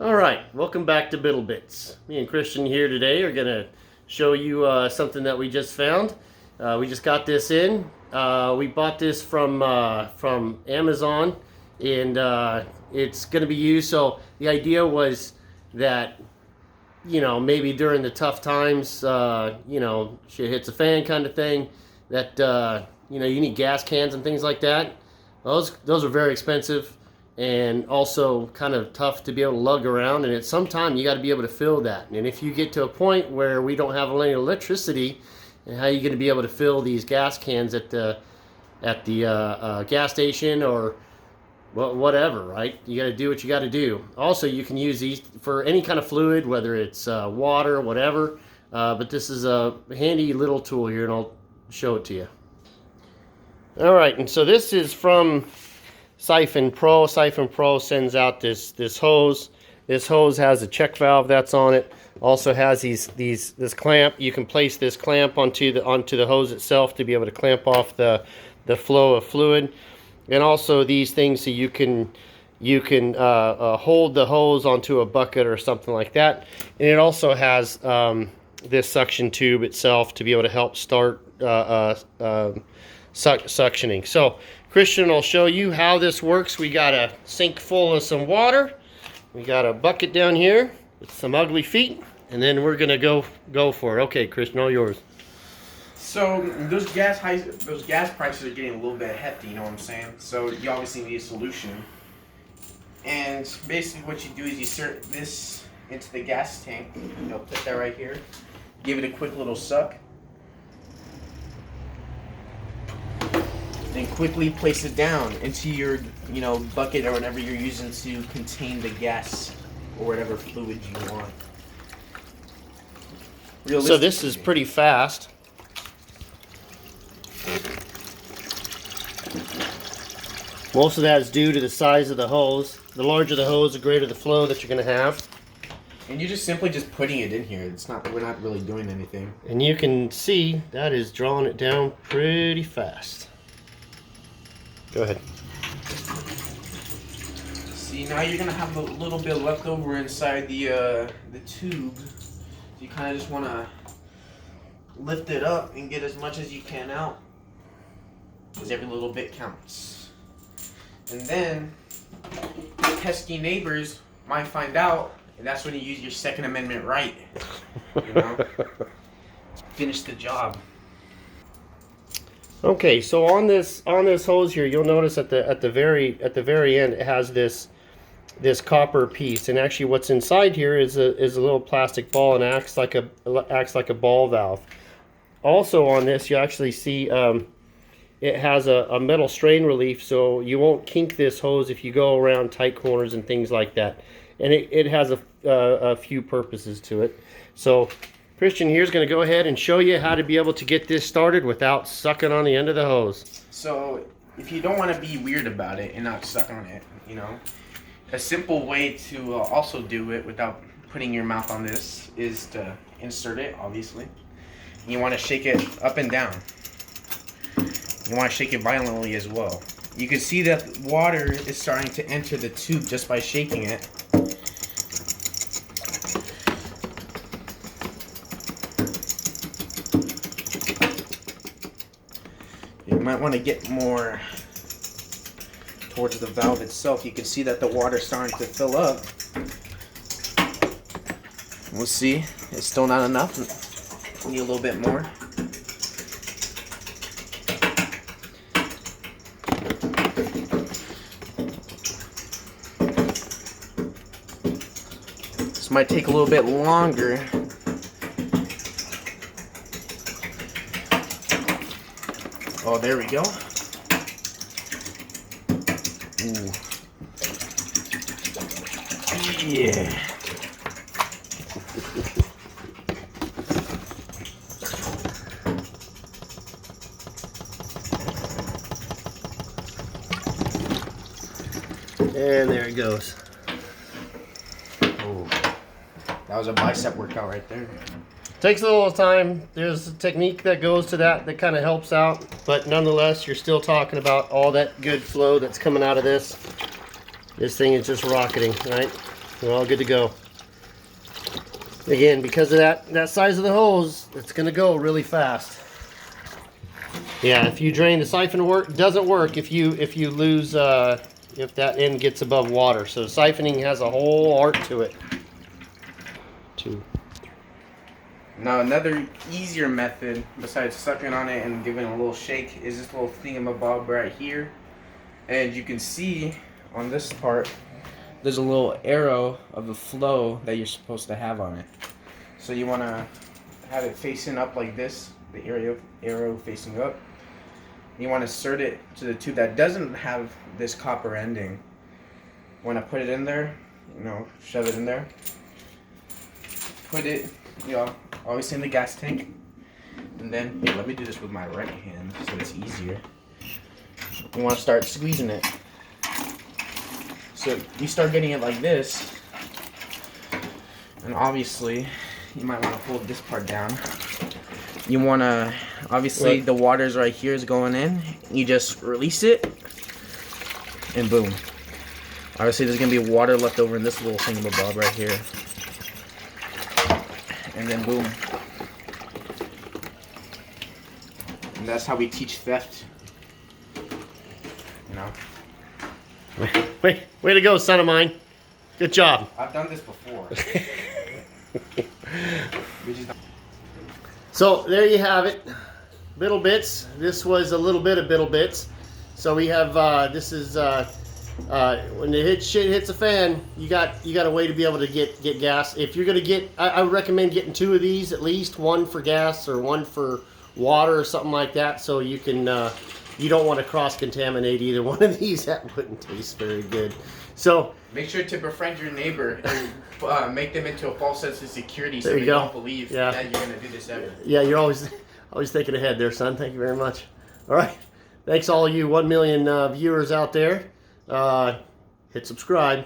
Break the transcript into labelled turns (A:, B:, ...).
A: All right, welcome back to Bittel Bits. Me and Christian here today are gonna show you something that we just found. We just got this in. We bought this from Amazon, and it's gonna be used. So the idea was that maybe during the tough times, shit hits a fan kind of thing. That you need gas cans and things like that. Those are very expensive and also kind of tough to be able to lug around. And at some time, you got to be able to fill that. And if you get to a point where we don't have any electricity, and how are you going to be able to fill these gas cans at the gas station or whatever, right? You got to do what you got to do. Also, you can use these for any kind of fluid, whether it's water, whatever. But this is a handy little tool here, and I'll show it to you. All right, and so this is from Siphon Pro. Siphon Pro sends out this hose. This hose has a check valve that's on it. Also has this clamp. You can place this clamp onto the hose itself to be able to clamp off the flow of fluid, and also these things so you can hold the hose onto a bucket or something like that. And it also has this suction tube itself to be able to help start suctioning. So Christian will show you how this works. We got a sink full of some water. We got a bucket down here with some ugly feet, and then we're gonna go for it. Okay, Christian, all yours.
B: So those gas prices are getting a little bit hefty. You know what I'm saying? So you obviously need a solution. And basically, what you do is you insert this into the gas tank. Put that right here. Give it a quick little suck. Then quickly place it down into your, bucket or whatever you're using to contain the gas or whatever fluid you want.
A: So this is pretty fast. Most of that is due to the size of the hose. The larger the hose, the greater the flow that you're going to have.
B: And you're just simply putting it in here. We're not really doing anything.
A: And you can see that is drawing it down pretty fast. Go ahead.
B: See, now you're gonna have a little bit left over inside the tube. So you kind of just want to lift it up and get as much as you can out, because every little bit counts. And then pesky neighbors might find out, and that's when you use your Second Amendment right. Finish the job.
A: Okay, so on this hose here, you'll notice at the very end it has this copper piece, and actually what's inside here is a little plastic ball, and acts like a ball valve. Also on this, you actually see it has a metal strain relief, so you won't kink this hose if you go around tight corners and things like that. And it has a few purposes to it. So Christian here's going to go ahead and show you how to be able to get this started without sucking on the end of the hose.
B: So if you don't want to be weird about it and not suck on it, a simple way to also do it without putting your mouth on this is to insert it, obviously. You want to shake it up and down. You want to shake it violently as well. You can see that water is starting to enter the tube just by shaking it. You might want to get more towards the valve itself. You can see that the water's starting to fill up. We'll see. It's still not enough. Need a little bit more. This might take a little bit longer. Oh, there we go. Ooh. Yeah.
A: And there it goes.
B: Oh, that was a bicep workout right there.
A: Takes a little time. There's a technique that goes to that kind of helps out, but nonetheless, you're still talking about all that good flow that's coming out of this. This thing is just rocketing, right? We're all good to go. Again, because of that size of the hose, it's going to go really fast. Yeah, if you drain the siphon doesn't work if you lose if that end gets above water. So siphoning has a whole art to it.
B: Now another easier method besides sucking on it and giving it a little shake is this little thingamabob right here. And you can see on this part there's a little arrow of the flow that you're supposed to have on it. So you want to have it facing up like this, the arrow facing up. You want to insert it to the tube that doesn't have this copper ending. Want to put it in there, shove it in there. Put it, obviously in the gas tank. And then, let me do this with my right hand so it's easier. You want to start squeezing it. So you start getting it like this. And obviously, you might want to hold this part down. You want to, obviously the water's right here is going in. You just release it. And boom. Obviously there's going to be water left over in this little thingamabob right here. And then boom. And that's how we teach theft.
A: Way to go, son of mine. Good job.
B: I've done this before.
A: So there you have it. Bittel Bits. This was a little bit of Bittel Bits. So we have this is when shit hits a fan, you got a way to be able to get gas. If you're gonna get, I would recommend getting 2 of these at least, one for gas or one for water or something like that, so you can you don't want to cross-contaminate either one of these. That wouldn't taste very good. So
B: make sure to befriend your neighbor and make them into a false sense of security so they don't believe that you're gonna do this ever.
A: Yeah, you're always thinking ahead there, son. Thank you very much. All right, thanks all you 1 million viewers out there. Hit subscribe.